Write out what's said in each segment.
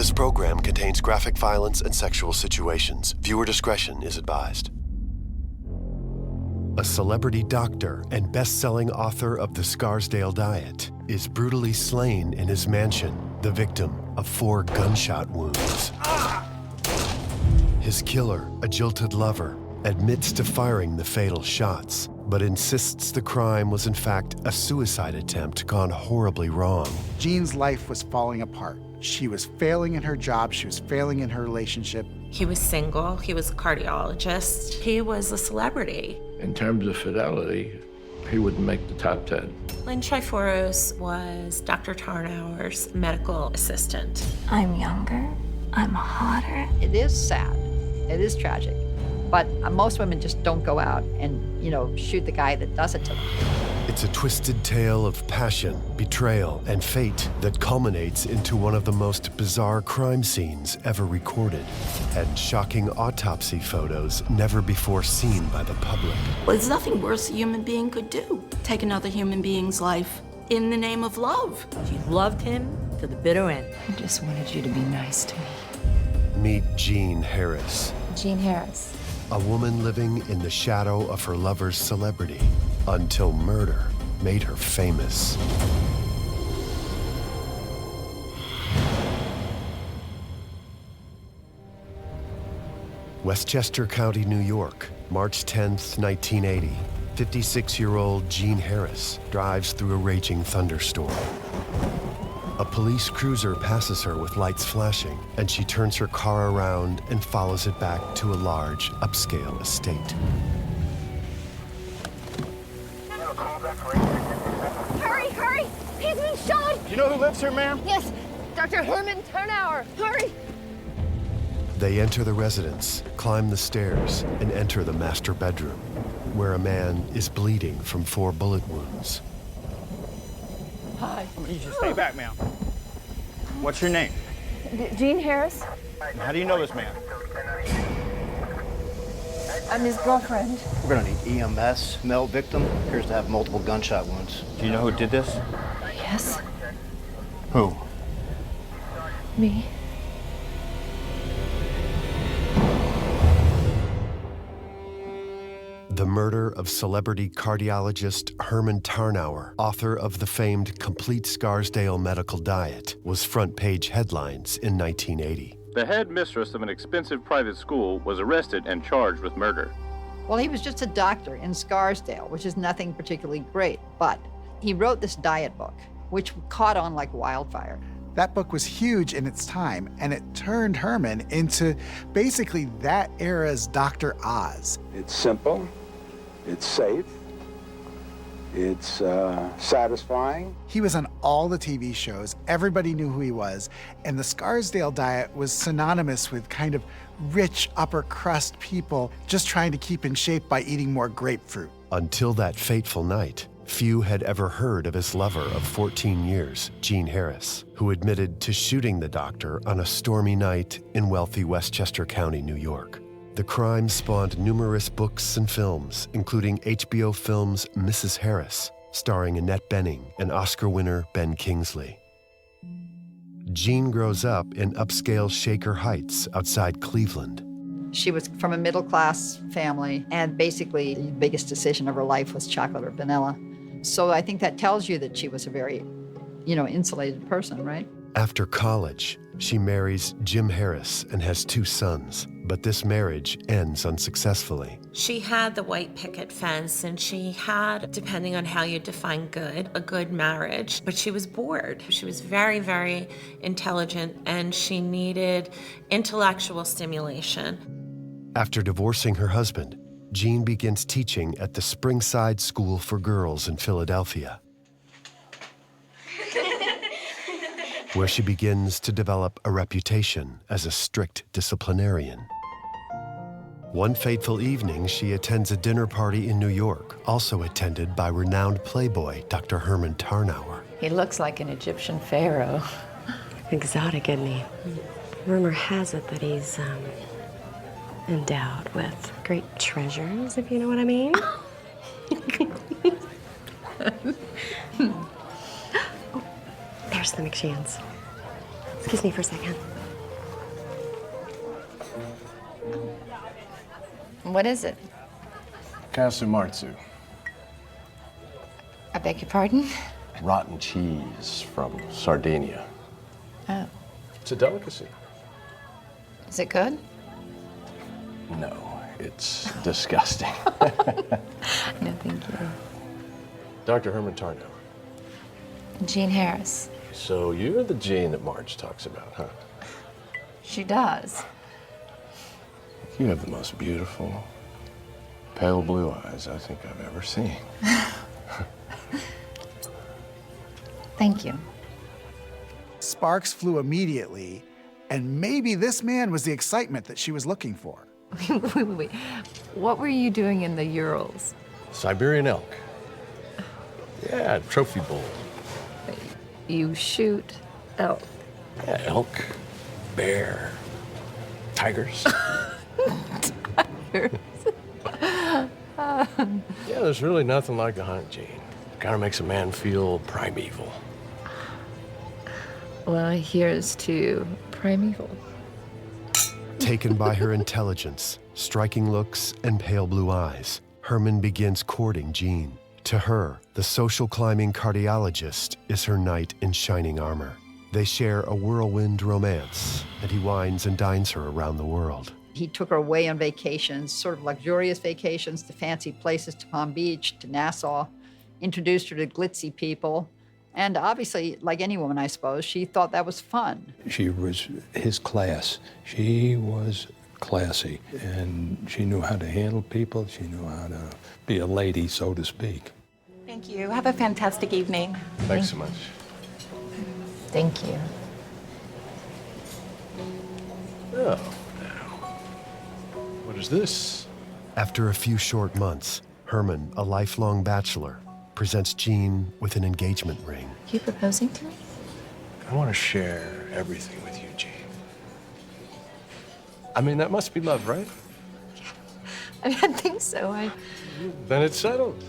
This program contains graphic violence and sexual situations. Viewer discretion is advised. A celebrity doctor and best-selling author of the Scarsdale diet is brutally slain in his mansion, the victim of 4 gunshot wounds. His killer, a jilted lover, admits to firing the fatal shots, but insists the crime was in fact a suicide attempt gone horribly wrong. Jean's life was falling apart. She was failing in her job, she was failing in her relationship. He was single, he was a cardiologist, he was a celebrity. In terms of fidelity, he wouldn't make the top 10. Lynn Triforos was Dr. Tarnower's medical assistant. I'm younger, I'm hotter. It is sad, it is tragic, but most women just don't go out and, shoot the guy that does it to them. It's a twisted tale of passion, betrayal, and fate that culminates into one of the most bizarre crime scenes ever recorded, and shocking autopsy photos never before seen by the public. Well, there's nothing worse a human being could do. Take another human being's life in the name of love. She loved him to the bitter end. I just wanted you to be nice to me. Meet Jean Harris. Jean Harris. A woman living in the shadow of her lover's celebrity until murder made her famous. Westchester County, New York, March 10th, 1980. 56-year-old Jean Harris drives through a raging thunderstorm. A police cruiser passes her with lights flashing, and she turns her car around and follows it back to a large, upscale estate. Hurry, hurry! He's been shot! Do you know who lives here, ma'am? Yes, Dr. Herman Tarnower. Hurry! They enter the residence, climb the stairs, and enter the master bedroom, where a man is bleeding from 4 bullet wounds. Hi. I'm gonna need you to stay back, ma'am. What's your name? Jean Harris. How do you know this man? I'm his girlfriend. We're gonna need EMS. Male victim appears to have multiple gunshot wounds. Do you know who did this? Yes. Who? Me. The murder of celebrity cardiologist Herman Tarnower, author of the famed Complete Scarsdale Medical Diet, was front-page headlines in 1980. The headmistress of an expensive private school was arrested and charged with murder. Well, he was just a doctor in Scarsdale, which is nothing particularly great, but he wrote this diet book, which caught on like wildfire. That book was huge in its time, and it turned Herman into basically that era's Dr. Oz. It's simple, it's safe, it's satisfying. He was on all the TV shows, everybody knew who he was, and the Scarsdale diet was synonymous with kind of rich upper crust people just trying to keep in shape by eating more grapefruit. Until that fateful night, few had ever heard of his lover of 14 years, Jean Harris, who admitted to shooting the doctor on a stormy night in wealthy Westchester County, New York. The crime spawned numerous books and films, including HBO Films' Mrs. Harris, starring Annette Bening and Oscar winner Ben Kingsley. Jean grows up in upscale Shaker Heights outside Cleveland. She was from a middle-class family, and basically the biggest decision of her life was chocolate or vanilla. So I think that tells you that she was a very, insulated person, right? After college, she marries Jim Harris and has 2 sons, but this marriage ends unsuccessfully. She had the white picket fence, and she had, depending on how you define good, a good marriage, but she was bored. She was very, very intelligent, and she needed intellectual stimulation. After divorcing her husband, Jean begins teaching at the Springside School for Girls in Philadelphia, where she begins to develop a reputation as a strict disciplinarian. One fateful evening, she attends a dinner party in New York, also attended by renowned playboy Dr. Herman Tarnower. He looks like an Egyptian pharaoh. Exotic, isn't he? Rumor has it that he's endowed with great treasures, if you know what I mean. Oh, there's the McSheehan's. Excuse me for a second. What is it? Kasumartsu. I beg your pardon? Rotten cheese from Sardinia. Oh. It's a delicacy. Is it good? No, it's disgusting. No, thank you. Dr. Herman Tarnower. Jean Harris. So you're the Jean that Marge talks about, huh? She does. You have the most beautiful, pale blue eyes I think I've ever seen. Thank you. Sparks flew immediately, and maybe this man was the excitement that she was looking for. Wait. What were you doing in the Urals? Siberian elk. Yeah, trophy bull. You shoot elk. Yeah, elk, bear, tigers. Tigers. Yeah, there's really nothing like a hunt, Jean. Kind of makes a man feel primeval. Well, here's to primeval. Taken by her intelligence, striking looks, and pale blue eyes, Herman begins courting Jean. To her, the social climbing cardiologist is her knight in shining armor. They share a whirlwind romance, and he wines and dines her around the world. He took her away on vacations, sort of luxurious vacations to fancy places, to Palm Beach, to Nassau, introduced her to glitzy people. And obviously, like any woman, I suppose, she thought that was fun. She was his class. She was classy, and she knew how to handle people. She knew how to be a lady, so to speak. Thank you. Have a fantastic evening. Thanks so much. Thank you. Oh, what is this? After a few short months, Herman, a lifelong bachelor, presents Jean with an engagement ring. You proposing to me? I want to share everything with you, Jean. I mean, that must be love, right? I think so. Then it's settled.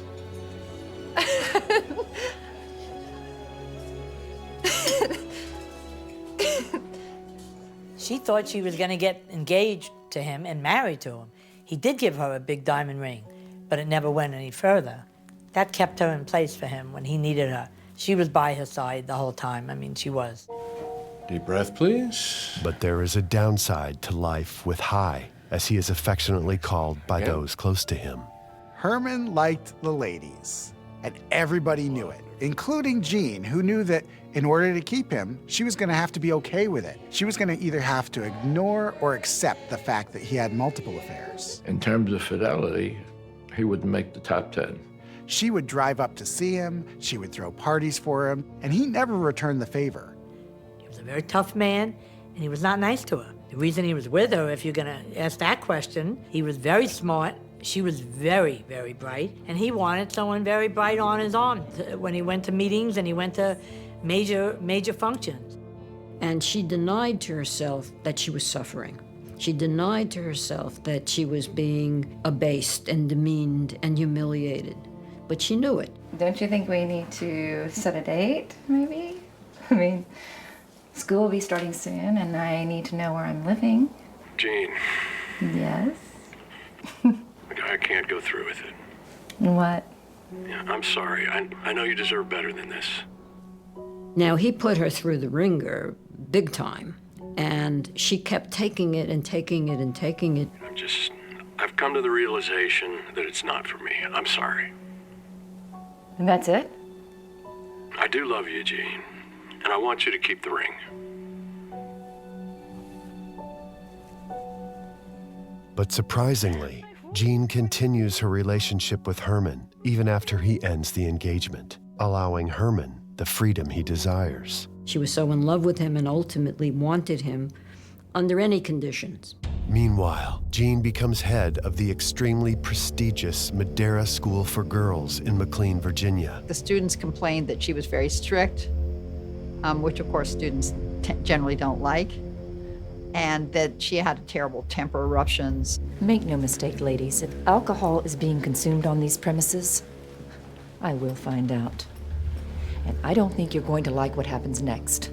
She thought she was going to get engaged to him and married to him. He did give her a big diamond ring, but it never went any further. That kept her in place for him when he needed her. She was by his side the whole time. I mean, she was. Deep breath, please. But there is a downside to life with High, as he is affectionately called by those close to him. Herman liked the ladies, and everybody knew it, including Jean, who knew that in order to keep him, she was going to have to be okay with it. She was going to either have to ignore or accept the fact that he had multiple affairs. In terms of fidelity, he wouldn't make the top 10. She would drive up to see him, she would throw parties for him, and he never returned the favor. He was a very tough man, and he was not nice to her. The reason he was with her, if you're going to ask that question, he was very smart. She was very, very bright, and he wanted someone very bright on his arm when he went to meetings and he went to major functions. And she denied to herself that she was suffering. She denied to herself that she was being abased and demeaned and humiliated. But she knew it. Don't you think we need to set a date, maybe? I mean, school will be starting soon, and I need to know where I'm living. Jean. Yes? I can't go through with it. What? Yeah, I'm sorry. I know you deserve better than this. Now, he put her through the ringer big time, and she kept taking it and taking it and taking it. I've come to the realization that it's not for me. I'm sorry. And that's it? I do love you, Jean, and I want you to keep the ring. But surprisingly, Jean continues her relationship with Herman even after he ends the engagement, allowing Herman the freedom he desires. She was so in love with him and ultimately wanted him under any conditions. Meanwhile, Jean becomes head of the extremely prestigious Madera School for Girls in McLean, Virginia. The students complained that she was very strict, which of course students generally don't like, and that she had terrible temper eruptions. Make no mistake, ladies, if alcohol is being consumed on these premises, I will find out. And I don't think you're going to like what happens next.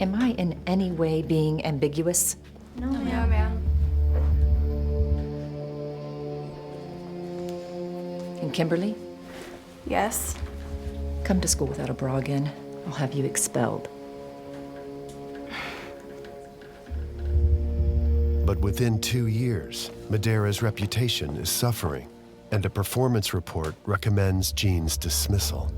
Am I in any way being ambiguous? No, ma'am. Kimberly, Yes? come to school without a bra again. I'll have you expelled. But within 2 years, Madera's reputation is suffering, and a performance report recommends Jean's dismissal.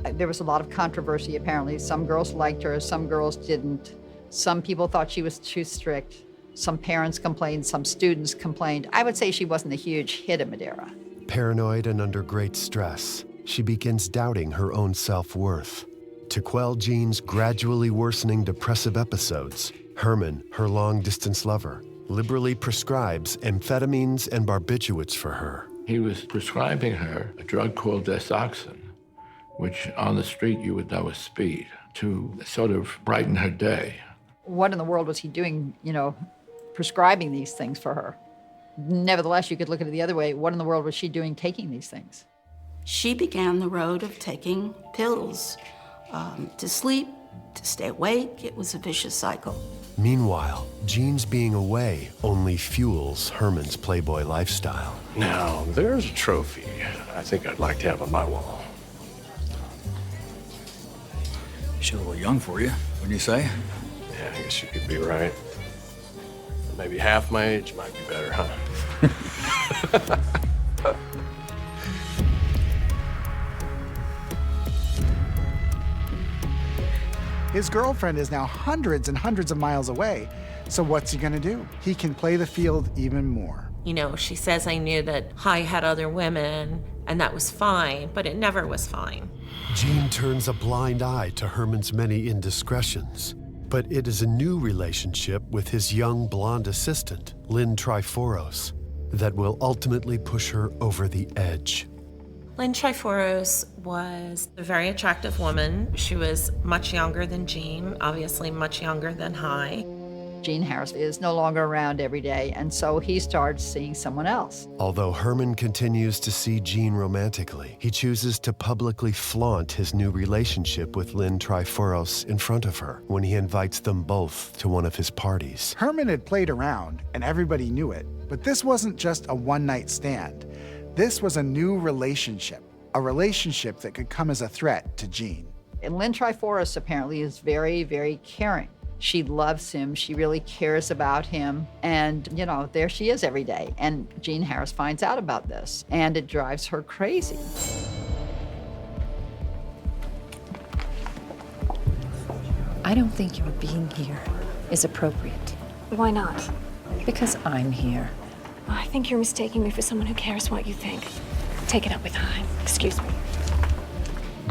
There was a lot of controversy, apparently. Some girls liked her, some girls didn't. Some people thought she was too strict. Some parents complained, some students complained. I would say she wasn't a huge hit at Madera. Paranoid and under great stress, she begins doubting her own self-worth. To quell Jean's gradually worsening depressive episodes, Herman, her long-distance lover, liberally prescribes amphetamines and barbiturates for her. He was prescribing her a drug called desoxyn, which on the street you would know as speed, to sort of brighten her day. What in the world was he doing, prescribing these things for her? Nevertheless, you could look at it the other way. What in the world was she doing taking these things? She began the road of taking pills to sleep, to stay awake. It was a vicious cycle. Meanwhile, Jean's being away only fuels Herman's playboy lifestyle. Now, there's a trophy I think I'd like to have on my wall. She's a little young for you, wouldn't you say? Yeah, I guess you could be right. Maybe half my age might be better, huh? His girlfriend is now hundreds and hundreds of miles away. So what's he gonna do? He can play the field even more. She says, I knew that I had other women, and that was fine, but it never was fine. Jean turns a blind eye to Herman's many indiscretions, but it is a new relationship with his young blonde assistant, Lynn Triforos, that will ultimately push her over the edge. Lynn Triforos was a very attractive woman. She was much younger than Jean, obviously much younger than Hy. Jean Harris is no longer around every day, and so he starts seeing someone else. Although Herman continues to see Jean romantically, he chooses to publicly flaunt his new relationship with Lynn Triforos in front of her when he invites them both to one of his parties. Herman had played around, and everybody knew it, but this wasn't just a one-night stand. This was a new relationship, a relationship that could come as a threat to Jean. And Lynn Triforos apparently is very, very caring. She loves him, she really cares about him, and there she is every day. And Jean Harris finds out about this, and it drives her crazy. I don't think your being here is appropriate. Why not? Because I'm here. I think you're mistaking me for someone who cares what you think. Take it up with Hy. Excuse me.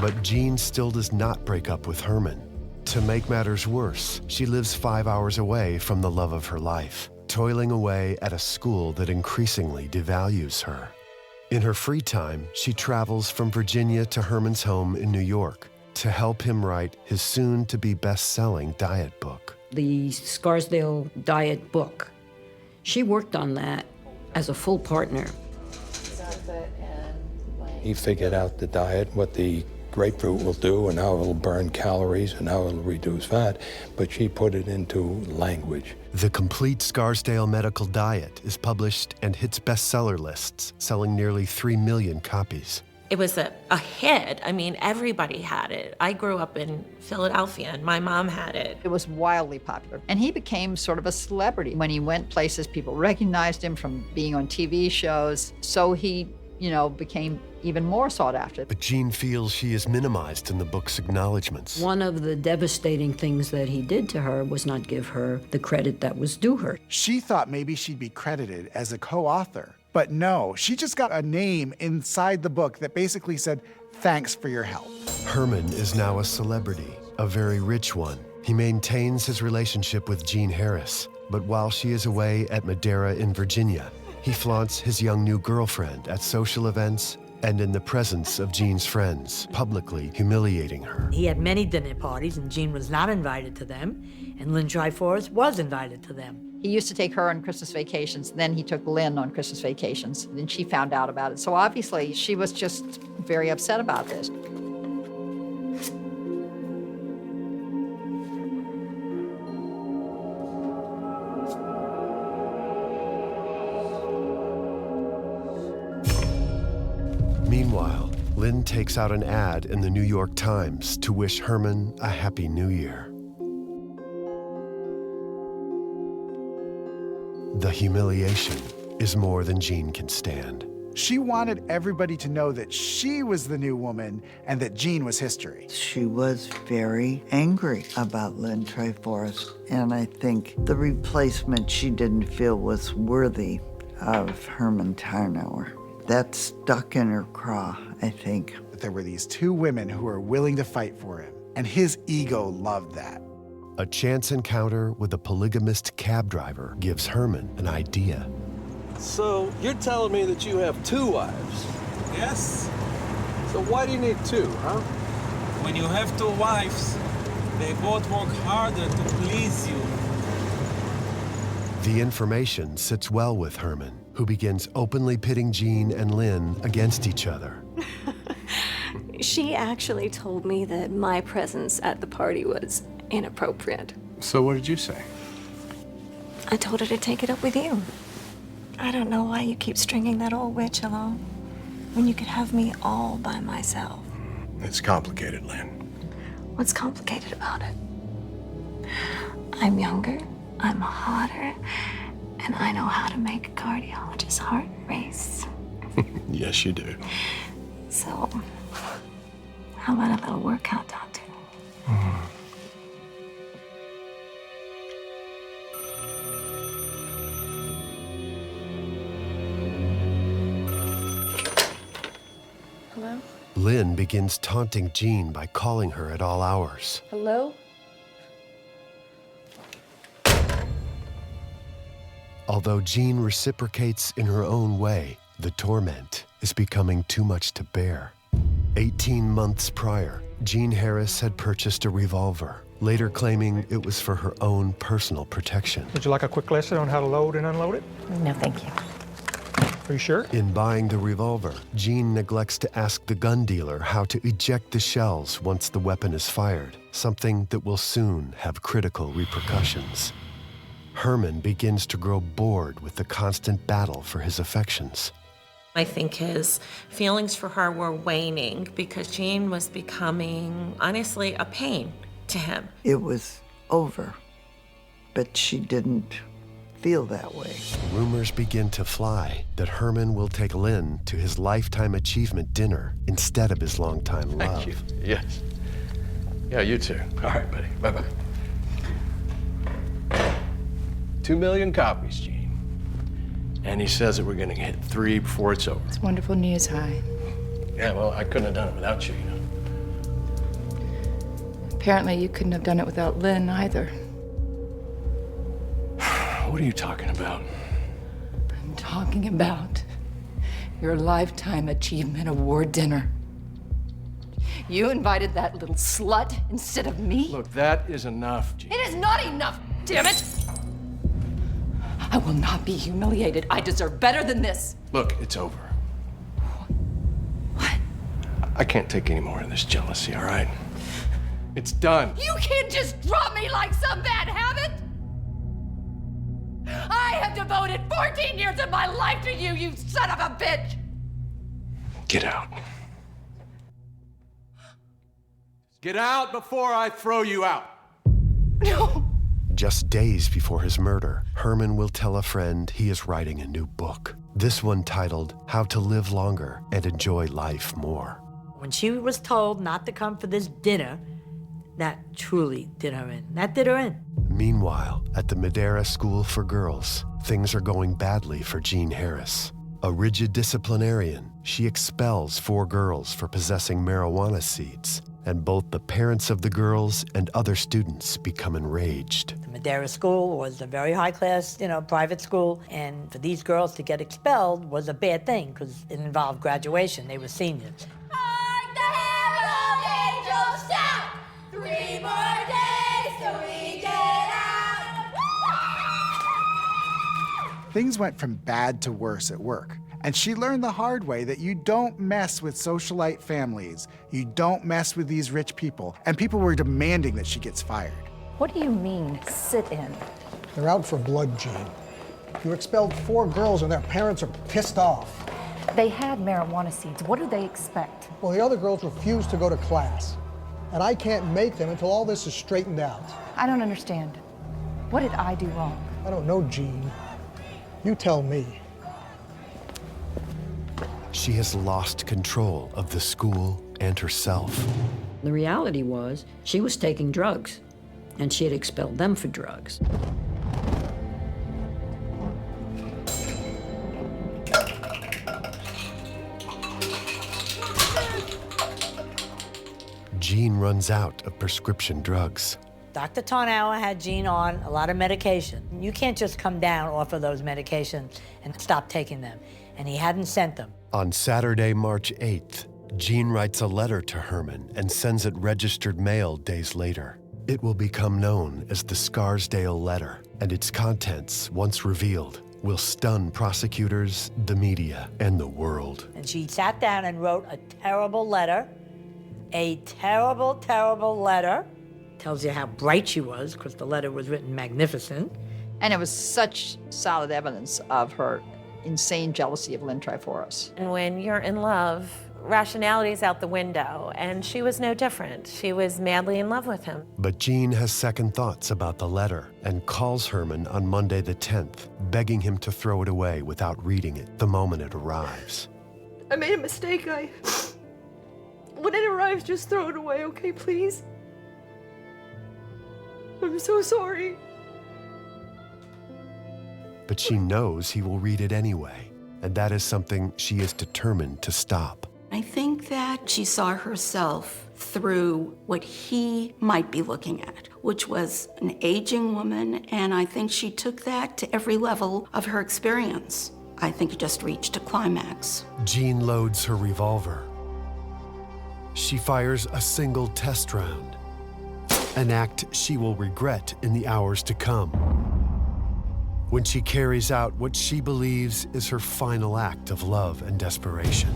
But Jean still does not break up with Herman. To make matters worse, she lives 5 hours away from the love of her life, toiling away at a school that increasingly devalues her. In her free time, she travels from Virginia to Herman's home in New York to help him write his soon-to-be best-selling diet book. The Scarsdale diet book. She worked on that as a full partner. He figured out the diet, what the grapefruit will do and how it'll burn calories and how it'll reduce fat, but she put it into language. The complete Scarsdale medical diet is published and hits bestseller lists, selling nearly 3 million copies. It was a hit. I mean, everybody had it. I grew up in Philadelphia, and my mom had it. It was wildly popular. And he became sort of a celebrity. When he went places, people recognized him from being on TV shows. So he, became even more sought after. But Jean feels she is minimized in the book's acknowledgments. One of the devastating things that he did to her was not give her the credit that was due her. She thought maybe she'd be credited as a co-author. But no, she just got a name inside the book that basically said, "Thanks for your help." Herman is now a celebrity, a very rich one. He maintains his relationship with Jean Harris, but while she is away at Madera in Virginia, he flaunts his young new girlfriend at social events and in the presence of Jean's friends, publicly humiliating her. He had many dinner parties, and Jean was not invited to them, and Lynn Triforos was invited to them. He used to take her on Christmas vacations, then he took Lynn on Christmas vacations, and then she found out about it. So obviously, she was just very upset about this. Meanwhile, Lynn takes out an ad in the New York Times to wish Herman a happy new year. The humiliation is more than Jean can stand. She wanted everybody to know that she was the new woman and that Jean was history. She was very angry about Lynn Treforest, and I think the replacement she didn't feel was worthy of Herman Tarnower. That stuck in her craw, I think. But there were these two women who were willing to fight for him, and his ego loved that. A chance encounter with a polygamist cab driver gives Herman an idea. So, you're telling me that you have 2 wives? Yes. So why do you need 2, huh? When you have 2 wives, they both work harder to please you. The information sits well with Herman, who begins openly pitting Jean and Lynn against each other. She actually told me that my presence at the party was inappropriate. So what did you say? I told her to take it up with you. I don't know why you keep stringing that old witch along when you could have me all by myself. It's complicated, Lynn. What's complicated about it? I'm younger, I'm hotter, and I know how to make a cardiologist's heart race. Yes, you do. So, how about a little workout, Doctor? Hello? Lynn begins taunting Jean by calling her at all hours. Hello? Although Jean reciprocates in her own way, the torment is becoming too much to bear. 18 months prior, Jean Harris had purchased a revolver, later claiming it was for her own personal protection. Would you like a quick lesson on how to load and unload it? No, thank you. Are you sure? In buying the revolver, Jean neglects to ask the gun dealer how to eject the shells once the weapon is fired, something that will soon have critical repercussions. Herman begins to grow bored with the constant battle for his affections. I think his feelings for her were waning because Jean was becoming, honestly, a pain to him. It was over, but she didn't feel that way. Rumors begin to fly that Herman will take Lynn to his lifetime achievement dinner instead of his longtime love. Thank you. Yes. Yeah, you too. All right, buddy. Bye-bye. 2 million copies, Gene. And he says that we're going to hit 3 before it's over. It's wonderful news, Hi. Yeah, well, I couldn't have done it without you, you know. Apparently you couldn't have done it without Lynn either. What are you talking about? I'm talking about your Lifetime Achievement Award dinner. You invited that little slut instead of me? Look, that is enough, Gene. It is not enough, damn it! I will not be humiliated. I deserve better than this. Look, it's over. What? I can't take any more of this jealousy, all right? It's done. You can't just drop me like some bad habit! I have devoted 14 years of my life to you, you son of a bitch! Get out. Get out before I throw you out. No. Just days before his murder, Herman will tell a friend he is writing a new book. This one titled, How to Live Longer and Enjoy Life More. When she was told not to come for this dinner, that truly did her in. That did her in. Meanwhile, at the Madera School for Girls, things are going badly for Jean Harris. A rigid disciplinarian, she expels 4 girls for possessing marijuana seeds, and both the parents of the girls and other students become enraged. The Madera School was a very high-class, private school, and for these girls to get expelled was a bad thing because it involved graduation. They were seniors. Hark the herald angels shout, 3 more days till we get out. Things went from bad to worse at work. And she learned the hard way that you don't mess with socialite families. You don't mess with these rich people. And people were demanding that she gets fired. What do you mean, sit in? They're out for blood, Jean. You expelled 4 girls and their parents are pissed off. They had marijuana seeds. What do they expect? Well, the other girls refuse to go to class, and I can't make them until all this is straightened out. I don't understand. What did I do wrong? I don't know, Jean. You tell me. She has lost control of the school and herself. The reality was she was taking drugs, and she had expelled them for drugs. Jean runs out of prescription drugs. Dr. Tarnower had Jean on a lot of medication. You can't just come down off of those medications and stop taking them. And he hadn't sent them. On Saturday, March 8th, Jean writes a letter to Herman and sends it registered mail days later. It will become known as the Scarsdale letter, and its contents, once revealed, will stun prosecutors, the media, and the world. And she sat down and wrote a terrible letter. A terrible, terrible letter. Tells you how bright she was, because the letter was written magnificent. And it was such solid evidence of her insane jealousy of Lynn Triforos. And when you're in love, rationality is out the window, and she was no different. She was madly in love with him. But Jean has second thoughts about the letter and calls Herman on Monday the 10th, begging him to throw it away without reading it the moment it arrives. I made a mistake. When it arrives, just throw it away, okay, please? I'm so sorry. But she knows he will read it anyway, and that is something she is determined to stop. I think that she saw herself through what he might be looking at, which was an aging woman, and I think she took that to every level of her experience. I think it just reached a climax. Jean loads her revolver. She fires a single test round, an act she will regret in the hours to come, when she carries out what she believes is her final act of love and desperation.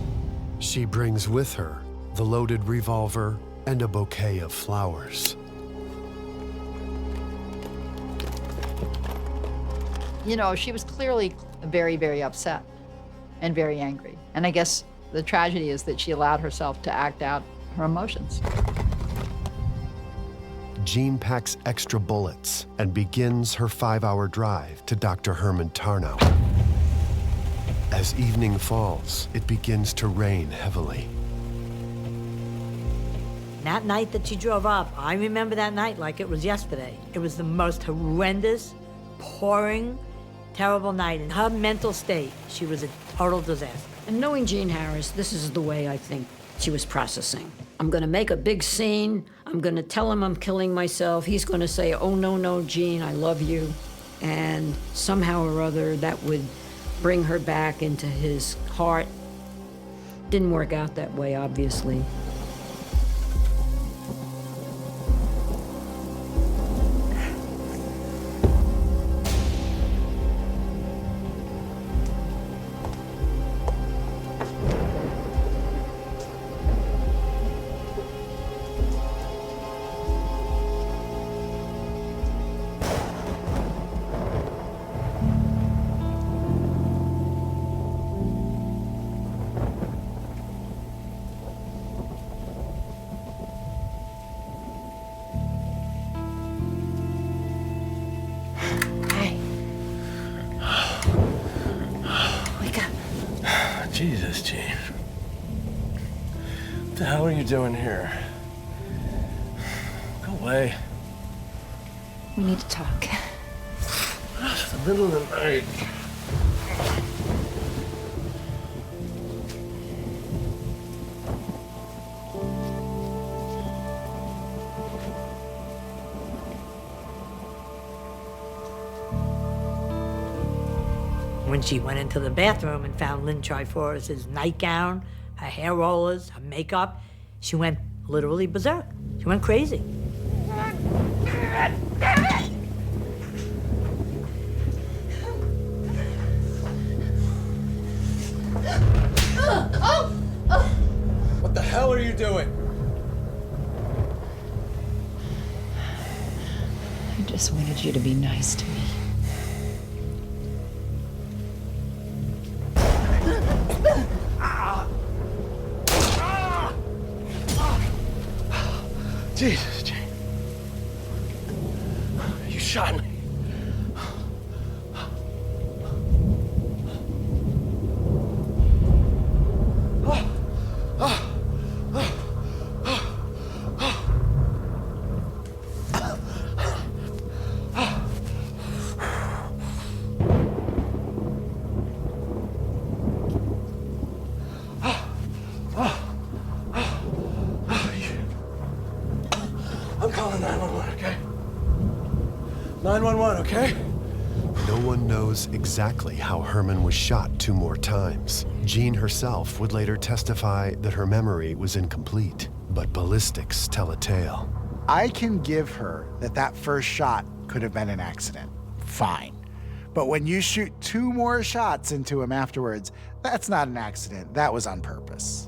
She brings with her the loaded revolver and a bouquet of flowers. You know, she was clearly very, very upset and very angry. And I guess the tragedy is that she allowed herself to act out her emotions. Jean packs extra bullets and begins her 5-hour drive to Dr. Herman Tarnower. As evening falls, it begins to rain heavily. That night that she drove up, I remember that night like it was yesterday. It was the most horrendous, pouring, terrible night. In her mental state, she was a total disaster. And knowing Jean Harris, this is the way I think she was processing. I'm gonna make a big scene. I'm gonna tell him I'm killing myself. He's gonna say, oh, no, Jean, I love you. And somehow or other, that would bring her back into his heart. Didn't work out that way, obviously. Jesus, Jean. What the hell are you doing here? Go away. We need to talk. It's the middle of the night. When she went into the bathroom and found Lynn Triforos' nightgown, her hair rollers, her makeup, she went literally berserk. She went crazy. What the hell are you doing? I just wanted you to be nice to me. Jesus, Jane. You shot me. I'm calling 911, okay? 911, okay? No one knows exactly how Herman was shot 2 more times. Jean herself would later testify that her memory was incomplete, but ballistics tell a tale. I can give her that first shot could have been an accident. Fine. But when you shoot 2 more shots into him afterwards, that's not an accident. That was on purpose.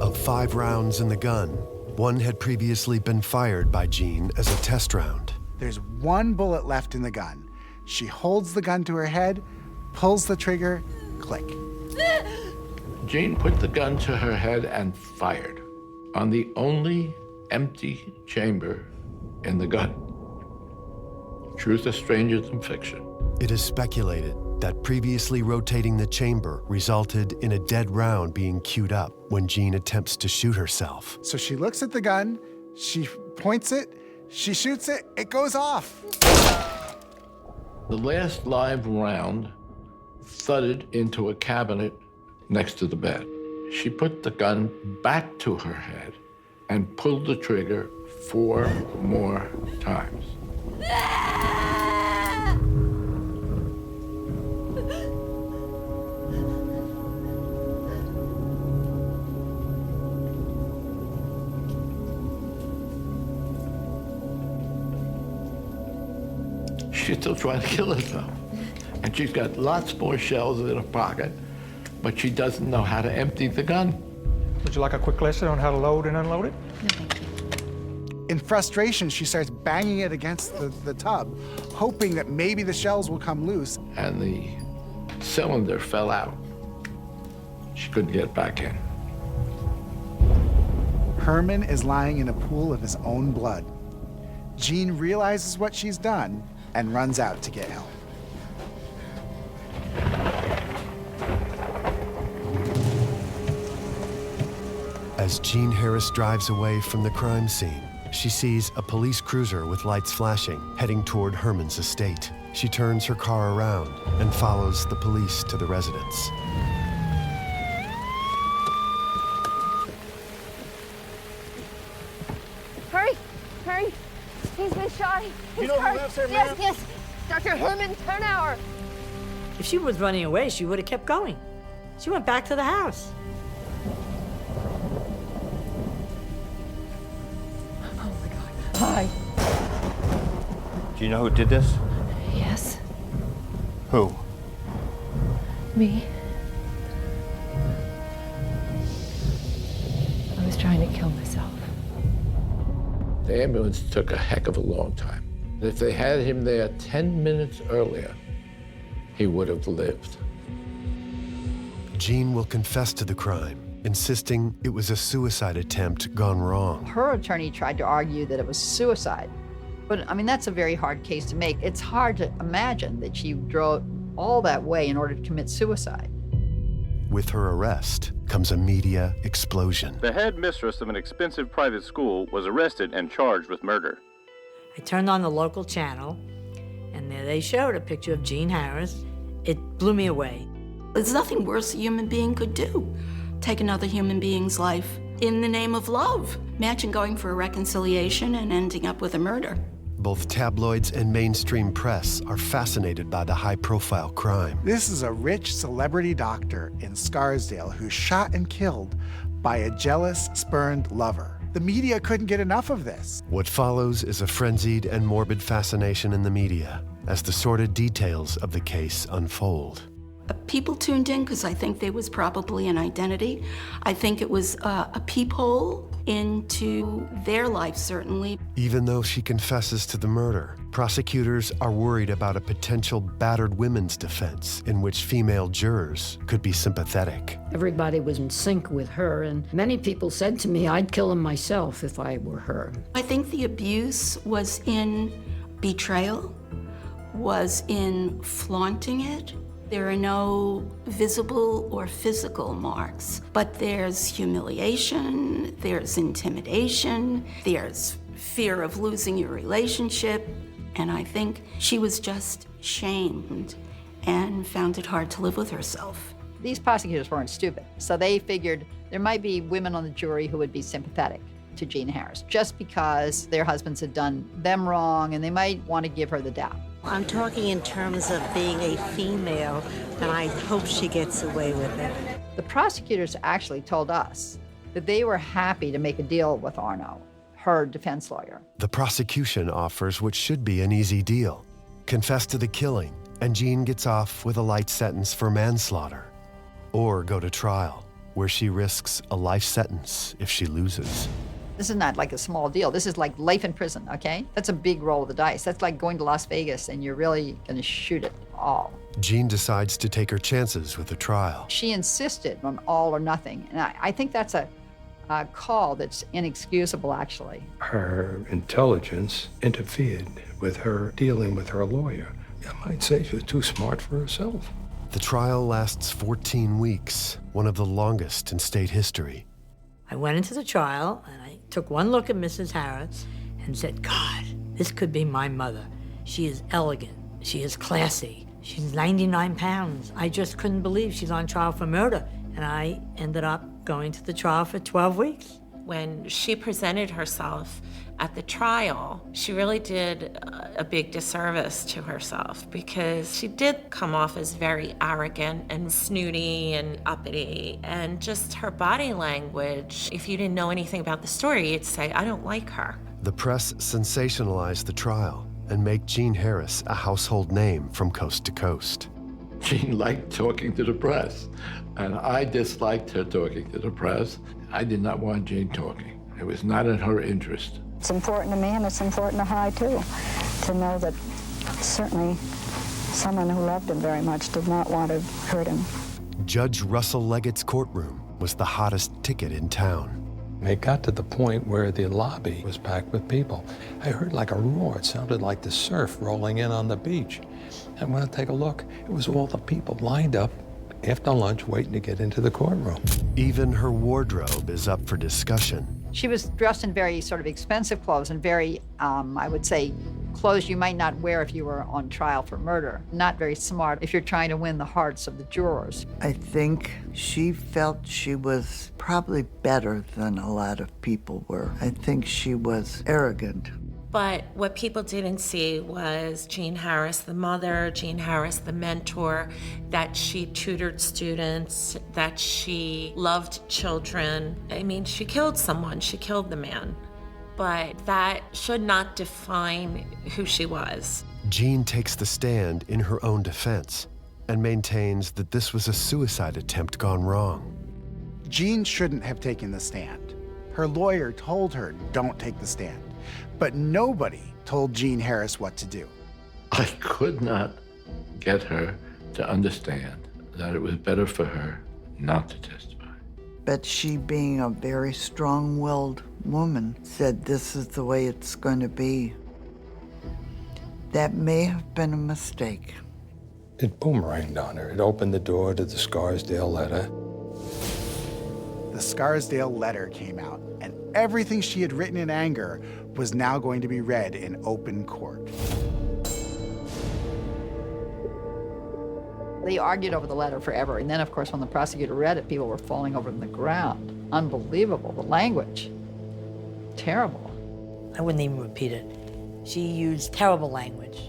Of 5 rounds in the gun, 1 had previously been fired by Jean as a test round. There's 1 bullet left in the gun. She holds the gun to her head, pulls the trigger, click. Jean put the gun to her head and fired on the only empty chamber in the gun. Truth is stranger than fiction. It is speculated that previously rotating the chamber resulted in a dead round being queued up when Jean attempts to shoot herself. So she looks at the gun, she points it, she shoots it, it goes off. The last live round thudded into a cabinet next to the bed. She put the gun back to her head and pulled the trigger 4 more times. She's still trying to kill herself. And she's got lots more shells in her pocket, but she doesn't know how to empty the gun. Would you like a quick lesson on how to load and unload it? In frustration, she starts banging it against the tub, hoping that maybe the shells will come loose. And the cylinder fell out. She couldn't get back in. Herman is lying in a pool of his own blood. Jean realizes what she's done and runs out to get help. As Jean Harris drives away from the crime scene, she sees a police cruiser with lights flashing, heading toward Herman's estate. She turns her car around and follows the police to the residence. Hurry! Hurry! He's been shot. You know who lives there, ma'am? Yes, Dr. Herman Tarnower. If she was running away, she would have kept going. She went back to the house. Hi. Do you know who did this? Yes, Who? me. I was trying to kill myself. The ambulance took a heck of a long time. If they had him there 10 minutes earlier, he would have lived. Jean will confess to the crime, insisting it was a suicide attempt gone wrong. Her attorney tried to argue that it was suicide. But, I mean, that's a very hard case to make. It's hard to imagine that she drove all that way in order to commit suicide. With her arrest comes a media explosion. The headmistress of an expensive private school was arrested and charged with murder. I turned on the local channel, and there they showed a picture of Jean Harris. It blew me away. There's nothing worse a human being could do. Take another human being's life in the name of love. Imagine going for a reconciliation and ending up with a murder. Both tabloids and mainstream press are fascinated by the high-profile crime. This is a rich celebrity doctor in Scarsdale who's shot and killed by a jealous, spurned lover. The media couldn't get enough of this. What follows is a frenzied and morbid fascination in the media as the sordid details of the case unfold. People tuned in because I think there was probably an identity. I think it was a peephole into their life, certainly. Even though she confesses to the murder, prosecutors are worried about a potential battered women's defense in which female jurors could be sympathetic. Everybody was in sync with her, and many people said to me, I'd kill him myself if I were her. I think the abuse was in betrayal, was in flaunting it. There are no visible or physical marks, but there's humiliation, there's intimidation, there's fear of losing your relationship, and I think she was just shamed and found it hard to live with herself. These prosecutors weren't stupid, so they figured there might be women on the jury who would be sympathetic to Jean Harris, just because their husbands had done them wrong, and they might want to give her the doubt. I'm talking in terms of being a female, and I hope she gets away with it. The prosecutors actually told us that they were happy to make a deal with Arno, her defense lawyer. The prosecution offers what should be an easy deal. Confess to the killing, and Jean gets off with a light sentence for manslaughter. Or go to trial, where she risks a life sentence if she loses. This is not like a small deal. This is like life in prison, okay? That's a big roll of the dice. That's like going to Las Vegas and you're really gonna shoot it all. Jean decides to take her chances with the trial. She insisted on all or nothing. And I think that's a call that's inexcusable, actually. Her intelligence interfered with her dealing with her lawyer. I might say she was too smart for herself. The trial lasts 14 weeks, one of the longest in state history. I went into the trial and I took one look at Mrs. Harris and said, God, this could be my mother. She is elegant. She is classy. She's 99 pounds. I just couldn't believe she's on trial for murder. And I ended up going to the trial for 12 weeks. When she presented herself at the trial, she really did a big disservice to herself because she did come off as very arrogant and snooty and uppity, and just her body language, if you didn't know anything about the story, you'd say, I don't like her. The press sensationalized the trial and make Jean Harris a household name from coast to coast. Jean liked talking to the press, and I disliked her talking to the press. I did not want Jean talking. It was not in her interest. It's important to me, and it's important to Hyde, too, to know that certainly someone who loved him very much did not want to hurt him. Judge Russell Leggett's courtroom was the hottest ticket in town. It got to the point where the lobby was packed with people. I heard like a roar. It sounded like the surf rolling in on the beach. And when I take a look, it was all the people lined up after lunch waiting to get into the courtroom. Even her wardrobe is up for discussion. She was dressed in very sort of expensive clothes and very, I would say, clothes you might not wear if you were on trial for murder. Not very smart if you're trying to win the hearts of the jurors. I think she felt she was probably better than a lot of people were. I think she was arrogant. But what people didn't see was Jean Harris, the mother, Jean Harris, the mentor, that she tutored students, that she loved children. I mean, she killed someone, she killed the man. But that should not define who she was. Jean takes the stand in her own defense and maintains that this was a suicide attempt gone wrong. Jean shouldn't have taken the stand. Her lawyer told her, don't take the stand. But nobody told Jean Harris what to do. I could not get her to understand that it was better for her not to testify. But she, being a very strong-willed woman, said this is the way it's going to be. That may have been a mistake. It boomeranged on her. It opened the door to the Scarsdale letter. The Scarsdale letter came out, and everything she had written in anger was now going to be read in open court. They argued over the letter forever, and then, of course, when the prosecutor read it, people were falling over on the ground. Unbelievable, the language. Terrible. I wouldn't even repeat it. She used terrible language,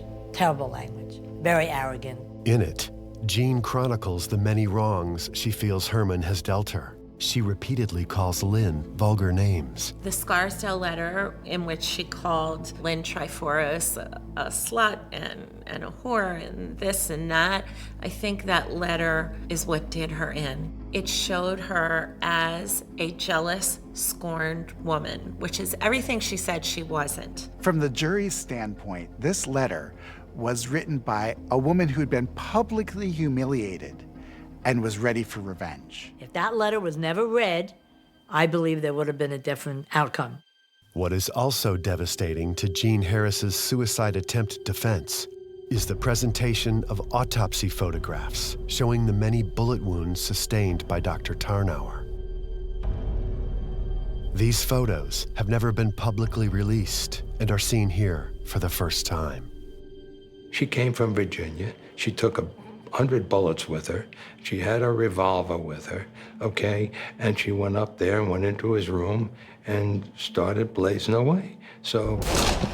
very arrogant. In it, Jean chronicles the many wrongs she feels Herman has dealt her. she repeatedly calls Lynn vulgar names. The Scarsdale letter, in which she called Lynn Triforos a slut and a whore and this and that, I think that letter is what did her in. It showed her as a jealous, scorned woman, which is everything she said she wasn't. From the jury's standpoint, this letter was written by a woman who'd been publicly humiliated and was ready for revenge. If that letter was never read, I believe there would have been a different outcome. What is also devastating to Jean Harris's suicide attempt defense is the presentation of autopsy photographs showing the many bullet wounds sustained by Dr. Tarnower. These photos have never been publicly released and are seen here for the first time. She came from Virginia. She took 100 bullets with her. She had a revolver with her, okay? And she went up there and went into his room and started blazing away. So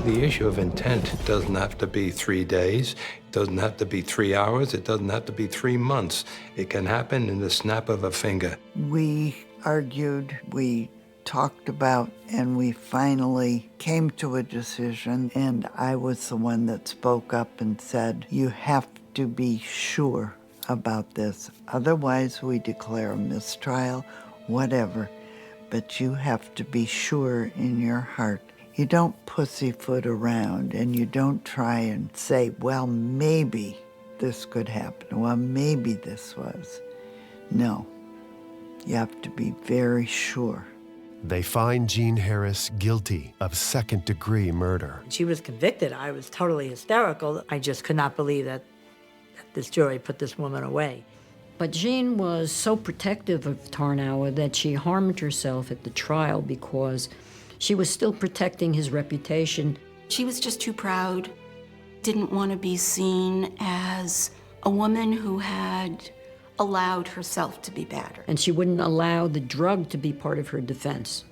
the issue of intent doesn't have to be 3 days. It doesn't have to be 3 hours. It doesn't have to be 3 months. It can happen in the snap of a finger. We argued, we talked about, and we finally came to a decision, and I was the one that spoke up and said, you have to be sure about this. Otherwise, we declare a mistrial, whatever. But you have to be sure in your heart. You don't pussyfoot around, and you don't try and say, well, maybe this could happen. Well, maybe this was. No, you have to be very sure. They find Jean Harris guilty of second-degree murder. She was convicted. I was totally hysterical. I just could not believe that this jury put this woman away. But Jean was so protective of Tarnower that she harmed herself at the trial because she was still protecting his reputation. She was just too proud, didn't want to be seen as a woman who had allowed herself to be battered. And she wouldn't allow the drug to be part of her defense.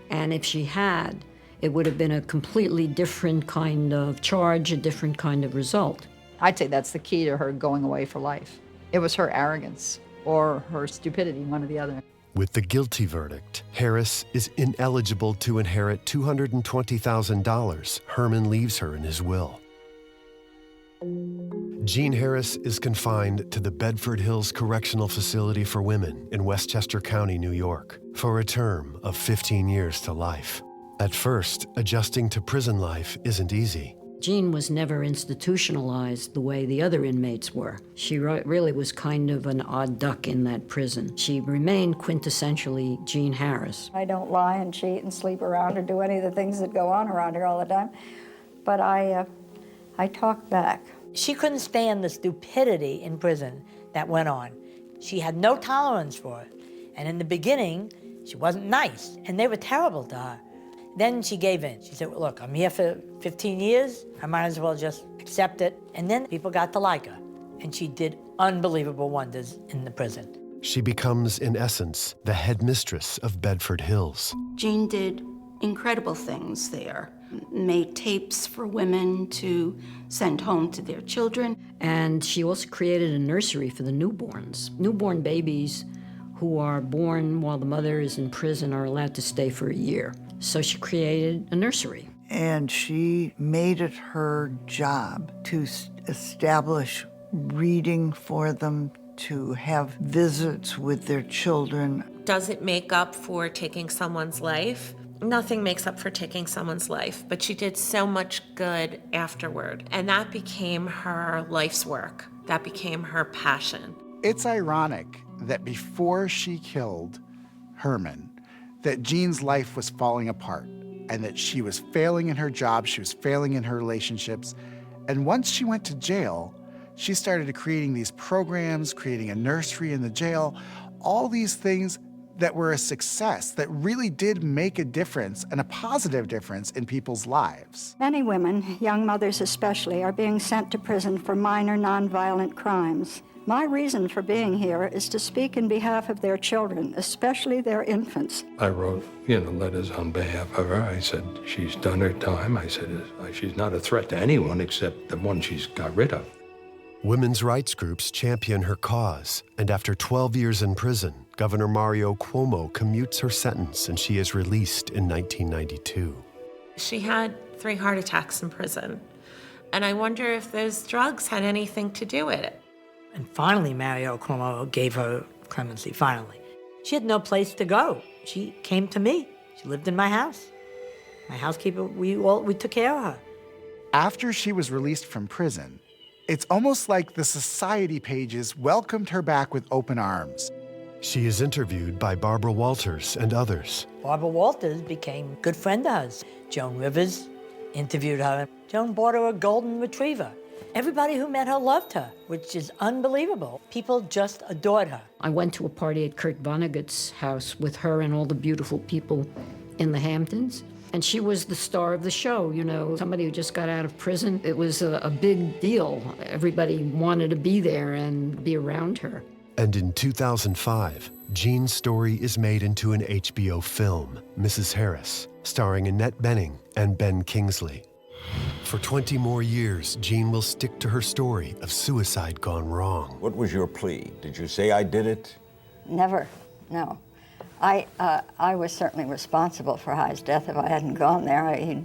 And if she had, it would have been a completely different kind of charge, a different kind of result. I'd say that's the key to her going away for life. It was her arrogance or her stupidity, one or the other. With the guilty verdict, Harris is ineligible to inherit $220,000 Herman leaves her in his will. Jean Harris is confined to the Bedford Hills Correctional Facility for Women in Westchester County, New York, for a term of 15 years to life. At first, adjusting to prison life isn't easy. Jean was never institutionalized the way the other inmates were. She really was kind of an odd duck in that prison. She remained quintessentially Jean Harris. I don't lie and cheat and sleep around or do any of the things that go on around here all the time, but I talk back. She couldn't stand the stupidity in prison that went on. She had no tolerance for it. And in the beginning, she wasn't nice, and they were terrible to her. Then she gave in. She said, well, look, I'm here for 15 years. I might as well just accept it. And then people got to like her. And she did unbelievable wonders in the prison. She becomes, in essence, the headmistress of Bedford Hills. Jean did incredible things there. Made tapes for women to send home to their children. And she also created a nursery for the newborns. Newborn babies who are born while the mother is in prison are allowed to stay for a year. So she created a nursery. And she made it her job to establish reading for them, to have visits with their children. Does it make up for taking someone's life? Nothing makes up for taking someone's life, but she did so much good afterward. And that became her life's work. That became her passion. It's ironic that before she killed Herman, that Jean's life was falling apart and that she was failing in her job, she was failing in her relationships. And once she went to jail, she started creating these programs, creating a nursery in the jail, all these things that were a success, that really did make a difference, and a positive difference in people's lives. Many women, young mothers especially, are being sent to prison for minor nonviolent crimes. My reason for being here is to speak in behalf of their children, especially their infants. I wrote, letters on behalf of her. I said, she's done her time. I said, she's not a threat to anyone except the one she's got rid of. Women's rights groups champion her cause, and after 12 years in prison, Governor Mario Cuomo commutes her sentence and she is released in 1992. She had 3 heart attacks in prison, and I wonder if those drugs had anything to do with it. And finally, Mario Cuomo gave her clemency, finally. She had no place to go. She came to me. She lived in my house. My housekeeper, we took care of her. After she was released from prison, it's almost like the society pages welcomed her back with open arms. She is interviewed by Barbara Walters and others. Barbara Walters became a good friend of hers. Joan Rivers interviewed her. Joan bought her a golden retriever. Everybody who met her loved her, which is unbelievable. People just adored her. I went to a party at Kurt Vonnegut's house with her and all the beautiful people in the Hamptons. And she was the star of the show, you know, somebody who just got out of prison. It was a big deal. Everybody wanted to be there and be around her. And in 2005, Jean's story is made into an HBO film, Mrs. Harris, starring Annette Bening and Ben Kingsley. For 20 more years, Jean will stick to her story of suicide gone wrong. What was your plea? Did you say I did it? Never, no. I was certainly responsible for High's death. If I hadn't gone there, he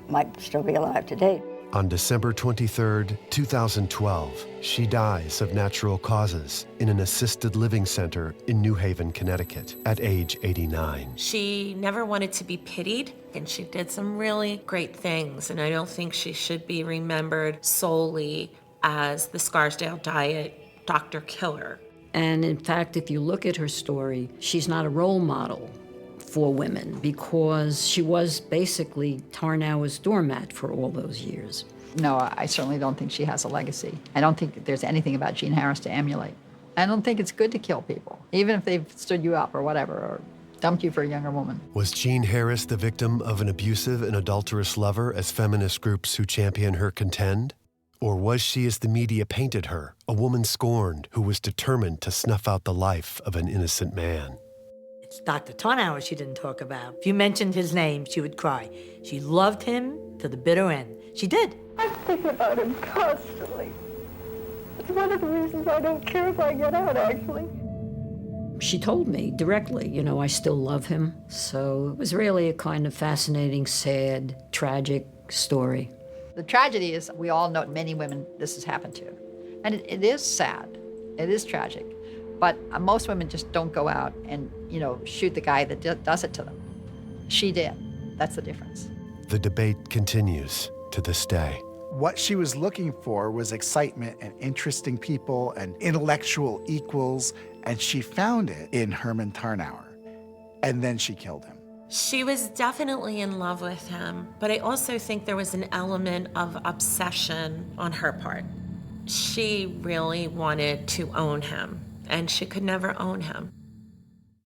might still be alive today. On December 23, 2012, she dies of natural causes in an assisted living center in New Haven, Connecticut, at age 89. She never wanted to be pitied, and she did some really great things, and I don't think she should be remembered solely as the Scarsdale Diet Dr. Killer. And in fact, if you look at her story, she's not a role model for women because she was basically Tarnower's doormat for all those years. No, I certainly don't think she has a legacy. I don't think there's anything about Jean Harris to emulate. I don't think it's good to kill people, even if they've stood you up or whatever, or dumped you for a younger woman. Was Jean Harris the victim of an abusive and adulterous lover, as feminist groups who champion her contend? Or was she, as the media painted her, a woman scorned who was determined to snuff out the life of an innocent man? It's Dr. Tarnower she didn't talk about. If you mentioned his name, she would cry. She loved him to the bitter end. She did. I'm thinking about him constantly. It's one of the reasons I don't care if I get out, actually. She told me directly, you know, I still love him. So it was really a kind of fascinating, sad, tragic story. The tragedy is we all know many women this has happened to. And it is sad. It is tragic. But most women just don't go out and, you know, shoot the guy that does it to them. She did. That's the difference. The debate continues to this day. What she was looking for was excitement and interesting people and intellectual equals, and she found it in Herman Tarnower. And then she killed him. She was definitely in love with him, but I also think there was an element of obsession on her part. She really wanted to own him, and she could never own him.